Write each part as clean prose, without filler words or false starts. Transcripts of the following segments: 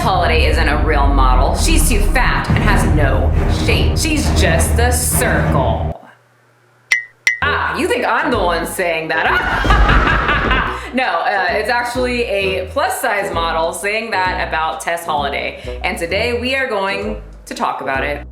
Holliday isn't a real model. She's too fat and has no shape. She's just a circle. Ah, you think I'm the one saying that? No, it's actually a plus-size model saying that about Tess Holliday. And today we are going to talk about it.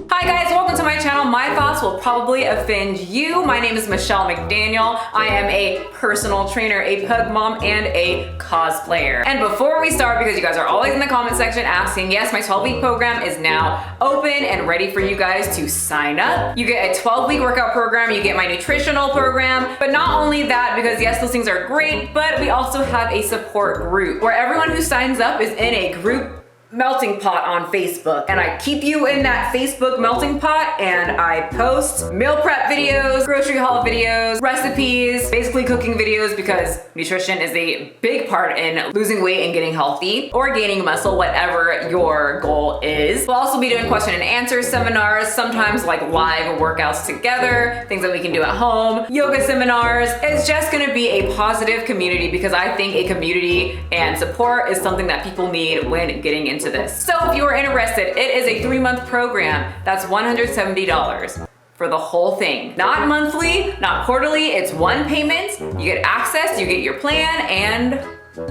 Hi guys, welcome to my channel. My thoughts will probably offend you. My name is Michelle McDaniel. I am a personal trainer, a pug mom, and a cosplayer. And before we start, because you guys are always in the comment section asking, yes, my 12-week program is now open and ready for you guys to sign up. You get a 12-week workout program, you get my nutritional program, but not only that, because yes, those things are great, but we also have a support group where everyone who signs up is in a group melting pot on Facebook, and I keep you in that Facebook melting pot, and I post meal prep videos, grocery haul videos, recipes, basically cooking videos, because nutrition is a big part in losing weight and getting healthy or gaining muscle, whatever your goal is. We'll also be doing question and answer seminars, sometimes like live workouts together, things that we can do at home, yoga seminars. It's just gonna be a positive community, because I think a community and support is something that people need when getting into this. So if you are interested, it is a 3-month program. That's $170 for the whole thing. Not monthly, not quarterly, it's one payment. You get access, you get your plan, and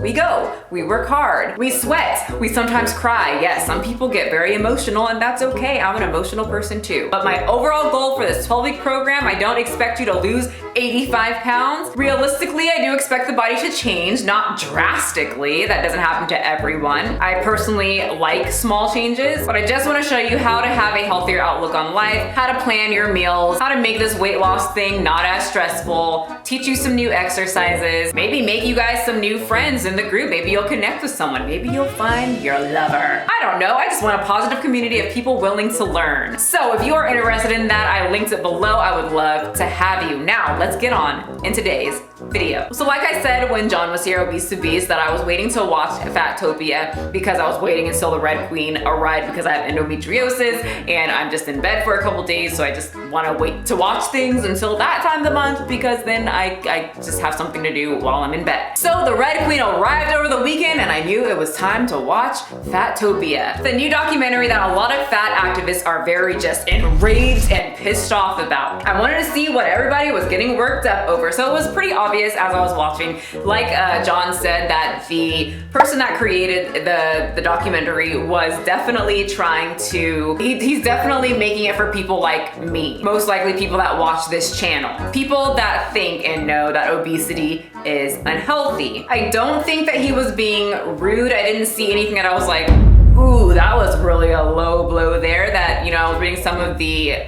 we go. We work hard. We sweat. We sometimes cry. Yes, some people get very emotional, and that's okay. I'm an emotional person too. But my overall goal for this 12-week program, I don't expect you to lose 85 pounds. Realistically, I do expect the body to change, not drastically. That doesn't happen to everyone. I personally like small changes, but I just want to show you how to have a healthier outlook on life, how to plan your meals, how to make this weight loss thing not as stressful, teach you some new exercises, maybe make you guys some new friends in the group. Maybe you'll connect with someone. Maybe you'll find your lover. I don't know. I just want a positive community of people willing to learn. So if you are interested in that, I linked it below. I would love to have you. Now, let's get on in today's video. So like I said when John was here, Obese to Beast, that I was waiting to watch Fattopia because I was waiting until the Red Queen arrived, because I have endometriosis and I'm just in bed for a couple days, so I just want to wait to watch things until that time of the month, because then I just have something to do while I'm in bed. So the Red Queen arrived over the weekend, and I knew it was time to watch Fattopia, the new documentary that a lot of fat activists are very just enraged and pissed off about. I wanted to see what everybody was getting worked up over, so it was pretty obvious as I was watching, like John said, that the person that created the documentary was definitely trying to, he's definitely making it for people like me, most likely people that watch this channel, people that think and know that obesity is unhealthy. I don't think that he was being rude. I didn't see anything that I was like, ooh, that was really a low blow there. That, you know, I was reading some of the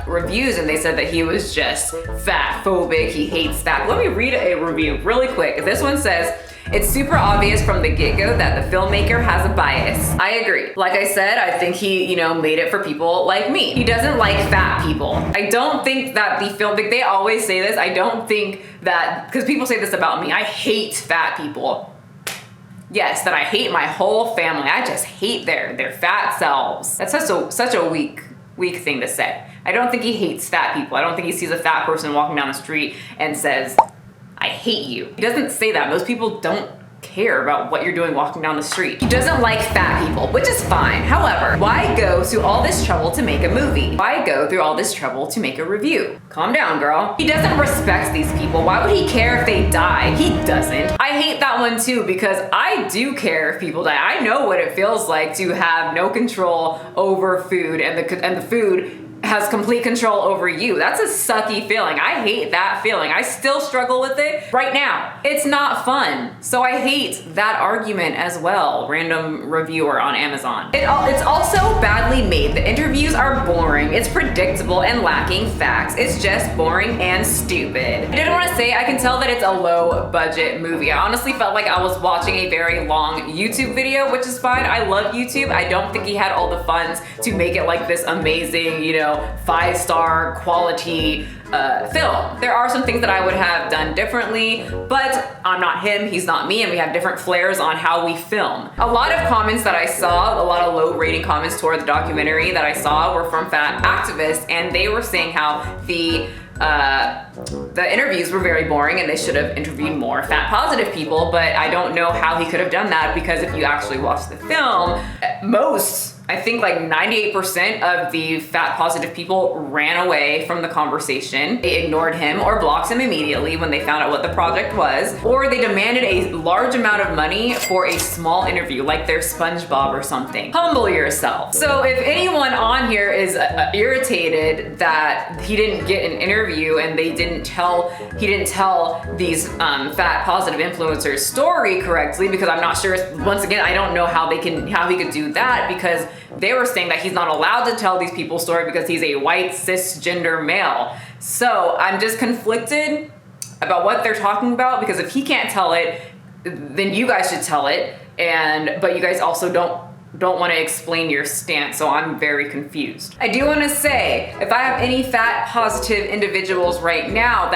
reviews, and they said that he was just fat phobic, he hates fat. Let me read a review really quick. This one says, it's super obvious from the get-go that the filmmaker has a bias. I agree. Like I said, I think he, you know, made it for people like me. He doesn't like fat people. I don't think that the film, like they always say this, I don't think that, because people say this about me, I hate fat people. Yes, that I hate my whole family. I just hate their fat selves. That's such a weak thing to say. I don't think he hates fat people. I don't think he sees a fat person walking down the street and says, I hate you. He doesn't say that. Most people don't care about what you're doing walking down the street. He doesn't like fat people, which is fine. However, why go through all this trouble to make a movie? Why go through all this trouble to make a review? Calm down, girl. He doesn't respect these people. Why would he care if they die? He doesn't. I hate that one too, because I do care if people die. I know what it feels like to have no control over food, and the food has complete control over you. That's a sucky feeling. I hate that feeling. I still struggle with it right now. It's not fun. So I hate that argument as well. Random reviewer on Amazon. It's also badly made. The interviews are boring. It's predictable and lacking facts. It's just boring and stupid. I did want to say, I can tell that it's a low budget movie. I honestly felt like I was watching a very long YouTube video, which is fine. I love YouTube. I don't think he had all the funds to make it like this amazing, you know, 5-star quality film. There are some things that I would have done differently, but I'm not him, he's not me, and we have different flares on how we film. A lot of comments that I saw, a lot of low rating comments toward the documentary that I saw were from fat activists, and they were saying how the the interviews were very boring and they should have interviewed more fat positive people, but I don't know how he could have done that, because if you actually watch the film, I think like 98% of the fat positive people ran away from the conversation. They ignored him or blocked him immediately when they found out what the project was, or they demanded a large amount of money for a small interview, like they're SpongeBob or something. Humble yourself. So if anyone on here is irritated that he didn't get an interview and he didn't tell these fat positive influencers story correctly, because I'm not sure, once again, I don't know how he could do that, because they were saying that he's not allowed to tell these people's story because he's a white cisgender male. So I'm just conflicted about what they're talking about, because if he can't tell it, then you guys should tell it, but you guys also don't want to explain your stance, so I'm very confused. I do want to say, if I have any fat positive individuals right now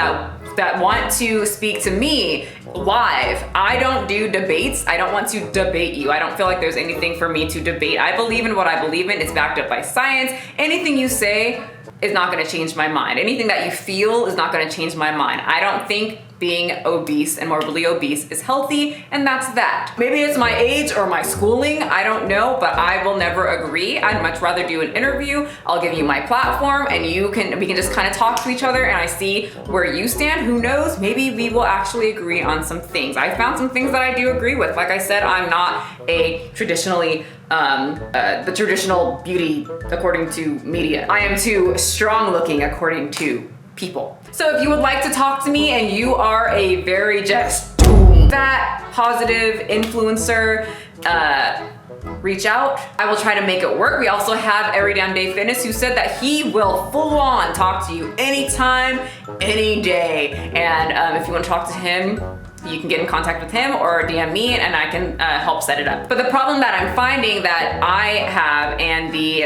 that want to speak to me live, I don't do debates. I don't want to debate you. I don't feel like there's anything for me to debate. I believe in what I believe in. It's backed up by science. Anything you say is not going to change my mind. Anything that you feel is not going to change my mind. I don't think being obese and morbidly obese is healthy, and that's that. Maybe it's my age or my schooling, I don't know, but I will never agree. I'd much rather do an interview. I'll give you my platform and we can just kind of talk to each other, and I see where you stand. Who knows, maybe we will actually agree on some things. I found some things that I do agree with. Like I said, I'm not a traditionally the traditional beauty according to media. I am too strong looking according to people. So if you would like to talk to me and you are a very just fat positive influencer, reach out. I will try to make it work. We also have Every Damn Day Fitness, who said that he will full on talk to you anytime, any day. And if you want to talk to him, you can get in contact with him or DM me and I can help set it up. But the problem that I'm finding that I have, and the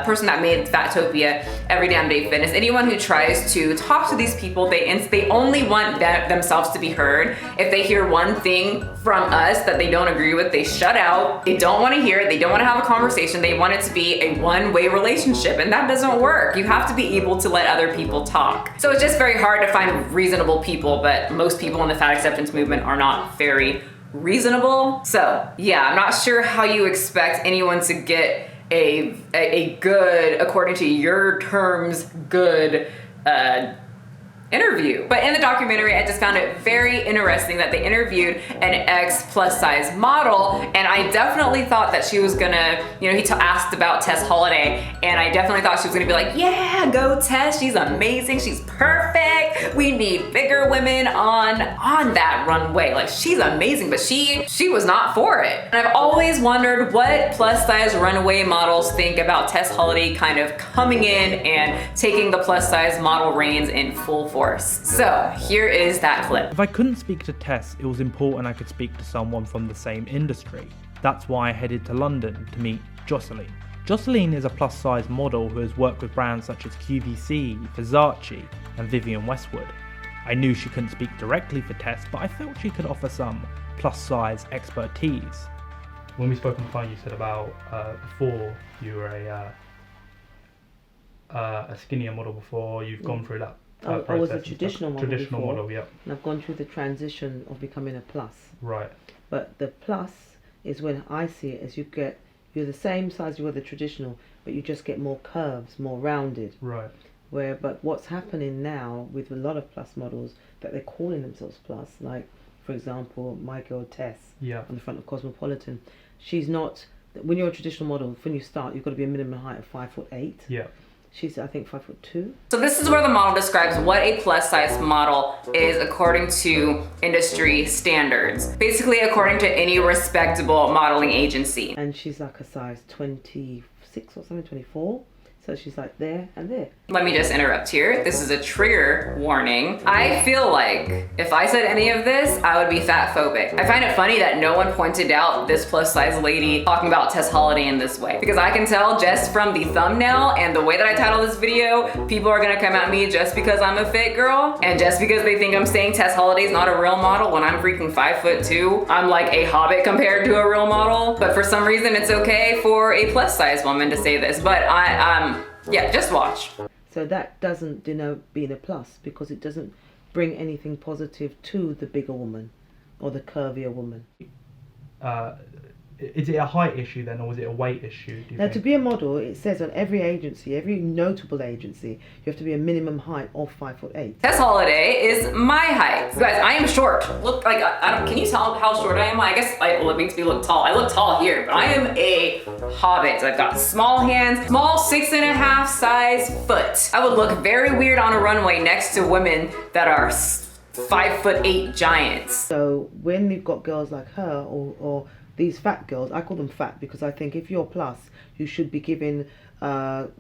person that made Fattopia, Every Damn Day Fitness, anyone who tries to talk to these people, they only want themselves to be heard. If they hear one thing from us that they don't agree with, they shut out. They don't want to hear it. They don't want to have a conversation. They want it to be a one-way relationship, and that doesn't work. You have to be able to let other people talk. So it's just very hard to find reasonable people, but most people in the fat acceptance movement are not very reasonable. So yeah, I'm not sure how you expect anyone to get a good, according to your terms, good interview. But in the documentary, I just found it very interesting that they interviewed an ex plus size model, and I definitely thought that she was gonna, he asked about Tess Holliday, and I definitely thought she was gonna be like, yeah, go Tess, she's amazing, she's perfect, we need bigger women on that runway, like she's amazing, but she was not for it. And I've always wondered what plus size runway models think about Tess Holliday kind of coming in and taking the plus size model reins in full force. So here is that clip. If I couldn't speak to Tess, it was important I could speak to someone from the same industry. That's why I headed to London to meet Jocelyn. Jocelyn is a plus size model who has worked with brands such as QVC, Versace and Vivienne Westwood. I knew she couldn't speak directly for Tess, but I felt she could offer some plus size expertise. When we spoke on the phone, you said about before you were a skinnier model before, you've gone through that I was a traditional model before, yep. And I've gone through the transition of becoming a plus. Right. But the plus is when I see it as you're the same size you were the traditional, but you just get more curves, more rounded. Right. But what's happening now with a lot of plus models, that they're calling themselves plus, like for example, my girl Tess, on the front of Cosmopolitan, she's not. When you're a traditional model, when you start, you've got to be a minimum height of 5'8". Yeah. She's, I think, 5'2". So this is where the model describes what a plus size model is according to industry standards. Basically, according to any respectable modeling agency. And she's like a size 26 or something, 24. So she's like there and there. Let me just interrupt here. This is a trigger warning. I feel like if I said any of this, I would be fat phobic. I find it funny that no one pointed out this plus size lady talking about Tess Holliday in this way, because I can tell just from the thumbnail and the way that I title this video, people are gonna come at me just because I'm a fit girl and just because they think I'm saying Tess Holliday is not a real model when I'm freaking 5'2". I'm like a hobbit compared to a real model, but for some reason it's okay for a plus size woman to say this. But yeah, just watch. So that doesn't denote being a plus, because it doesn't bring anything positive to the bigger woman or the curvier woman. Is it a height issue then, or is it a weight issue? Now, to be a model, it says on every agency, every notable agency, you have to be a minimum height of 5'8". Tess Holliday is my height. You guys, I am short. Look, like, I don't, can you tell how short I am? I guess it makes me look tall. I look tall here, but I am a hobbit. I've got small hands, small 6.5 size foot. I would look very weird on a runway next to women that are 5'8" giants. So when you've got girls like her, or these fat girls, I call them fat because I think if you're plus, you should be given, you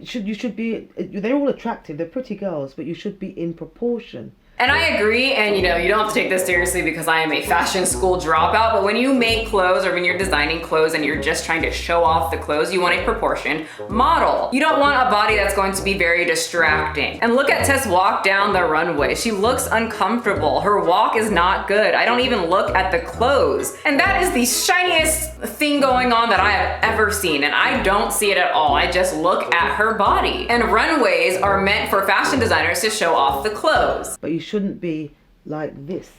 should be, they're all attractive, they're pretty girls, but you should be in proportion. And I agree, and you don't have to take this seriously because I am a fashion school dropout, but when you make clothes or when you're designing clothes and you're just trying to show off the clothes, you want a proportion model. You don't want a body that's going to be very distracting. And look at Tess walk down the runway. She looks uncomfortable. Her walk is not good. I don't even look at the clothes. And that is the shiniest thing going on that I have ever seen, and I don't see it at all. I just look at her body. And runways are meant for fashion designers to show off the clothes. But you shouldn't be like this,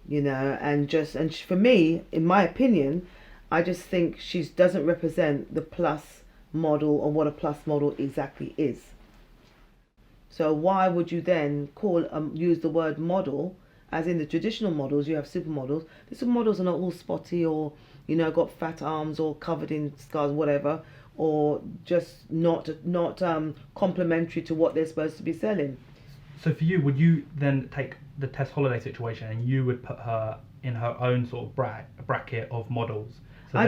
and for me, in my opinion, I just think she doesn't represent the plus model or what a plus model exactly is. So why would you then use the word model, as in the traditional models? You have supermodels. The supermodels are not all spotty or got fat arms or covered in scars, whatever, or just not complementary to what they're supposed to be selling. So for you, would you then take the Tess Holliday situation and you would put her in her own sort of bracket of models? So I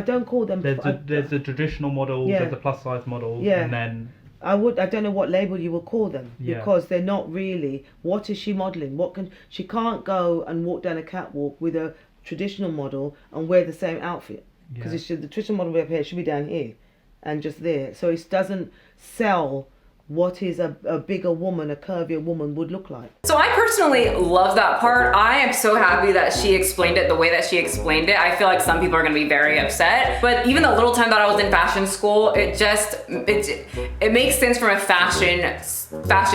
don't call them. There's the traditional models, there's the plus size models, and then I don't know what label you would call them, because they're not really. What is she modeling? She can't go and walk down a catwalk with a traditional model and wear the same outfit, because the traditional model we have here should be down here and just there. So it doesn't sell what is a bigger woman, a curvier woman would look like. So I personally love that part. I am so happy that she explained it the way that she explained it. I feel like some people are gonna be very upset, but even the little time that I was in fashion school, it makes sense from a fashion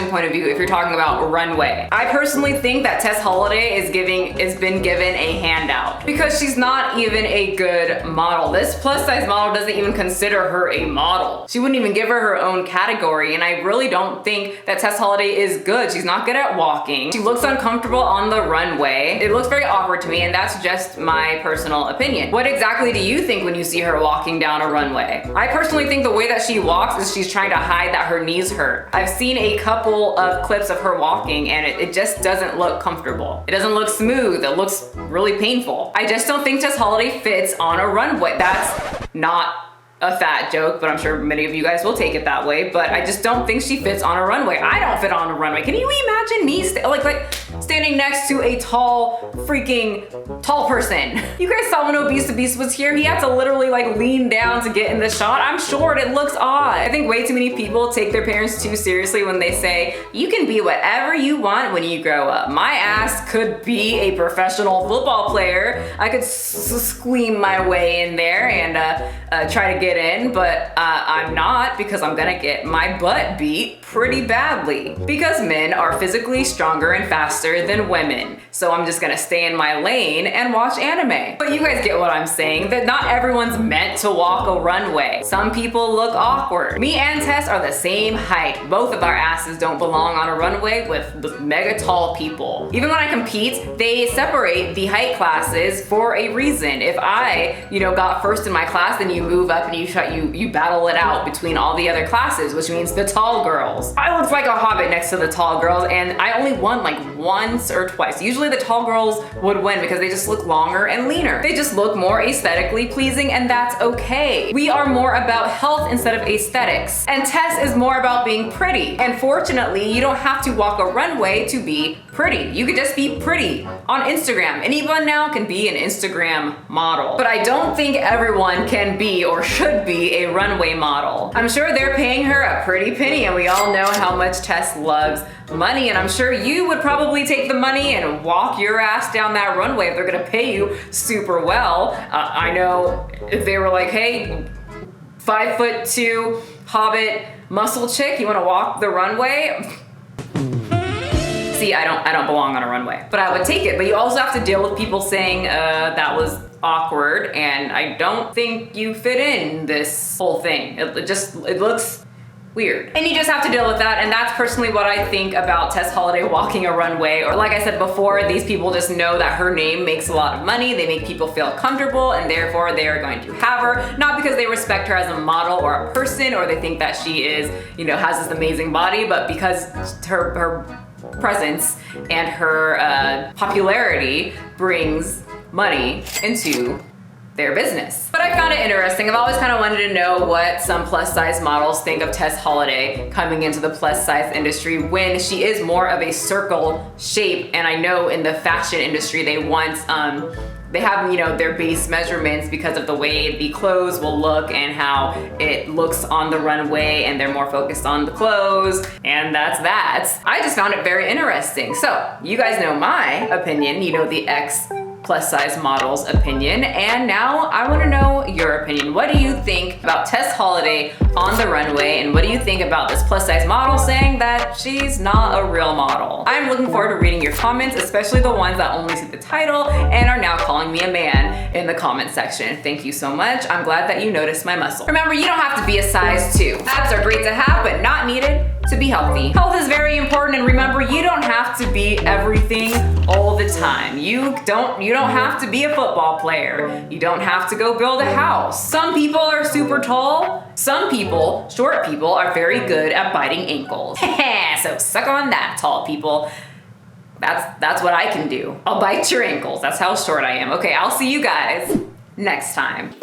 point of view if you're talking about runway. I personally think that Tess Holliday has been given a handout because she's not even a good model. This plus size model doesn't even consider her a model. She wouldn't even give her own category, and I really don't think that Tess Holliday is good. She's not good at walking. She looks uncomfortable on the runway. It looks very awkward to me, and that's just my personal opinion. What exactly do you think when you see her walking down a runway? I personally think the way that she walks is she's trying to hide that her knees hurt. I've seen a couple of clips of her walking, and it just doesn't look comfortable. It doesn't look smooth. It looks really painful. I just don't think Tess Holliday fits on a runway. That's not a fat joke, but I'm sure many of you guys will take it that way, but I just don't think she fits on a runway. I don't fit on a runway. Can you imagine me like standing next to a tall person? You guys saw when Obese to Beast was here, he had to literally like lean down to get in the shot. I'm short, it looks odd. I think way too many people take their parents too seriously when they say, you can be whatever you want when you grow up. My ass could be a professional football player. I could squeam my way in there and try to get in, but I'm not, because I'm gonna get my butt beat pretty badly because men are physically stronger and faster than women. So I'm just gonna stay in my lane and watch anime. But you guys get what I'm saying, that not everyone's meant to walk a runway. Some people look awkward. Me and Tess are the same height. Both of our asses don't belong on a runway with the mega tall people. Even when I compete, they separate the height classes for a reason. If I, got first in my class, then you move up and you battle it out between all the other classes, which means the tall girls. I looked like a hobbit next to the tall girls, and I only won like once or twice. Usually the tall girls would win because they just look longer and leaner. They just look more aesthetically pleasing, and that's okay. We are more about health instead of aesthetics. And Tess is more about being pretty. And fortunately, you don't have to walk a runway to be pretty. You could just be pretty on Instagram. Anyone now can be an Instagram model. But I don't think everyone can be or should be a runway model. I'm sure they're paying her a pretty penny, and we all know how much Tess loves money, and I'm sure you would probably take the money and walk your ass down that runway if they're gonna pay you super well. I know if they were like, hey, 5'2", hobbit muscle chick, you want to walk the runway? See, I don't belong on a runway, but I would take it. But you also have to deal with people saying that was awkward, and I don't think you fit in this whole thing. It looks weird. And you just have to deal with that, and that's personally what I think about Tess Holliday walking a runway. Or like I said before, these people just know that her name makes a lot of money, they make people feel comfortable, and therefore they are going to have her, not because they respect her as a model or a person, or they think that she is, has this amazing body, but because her presence and her popularity brings money into their business. But I found it interesting. I've always kind of wanted to know what some plus size models think of Tess Holliday coming into the plus size industry when she is more of a circle shape. And I know in the fashion industry they want they have, their base measurements because of the way the clothes will look and how it looks on the runway, and they're more focused on the clothes, and that's that. I just found it very interesting. So you guys know my opinion, the ex plus size model's opinion, and now I want to know your opinion. What do you think about Tess Holliday on the runway, and what do you think about this plus size model saying that she's not a real model? I'm looking forward to reading your comments, especially the ones that only see the title and are now calling me a man in the comment section. Thank you so much. I'm glad that you noticed my muscle. Remember, you don't have to be a size 2. Abs are great to have, but not needed to be healthy. Health is very important, and remember, you don't have to be everything all the time. You don't have to be a football player. You don't have to go build a house. Some people are super tall. Some people, short people, are very good at biting ankles. So suck on that, tall people. That's what I can do. I'll bite your ankles. That's how short I am. Okay, I'll see you guys next time.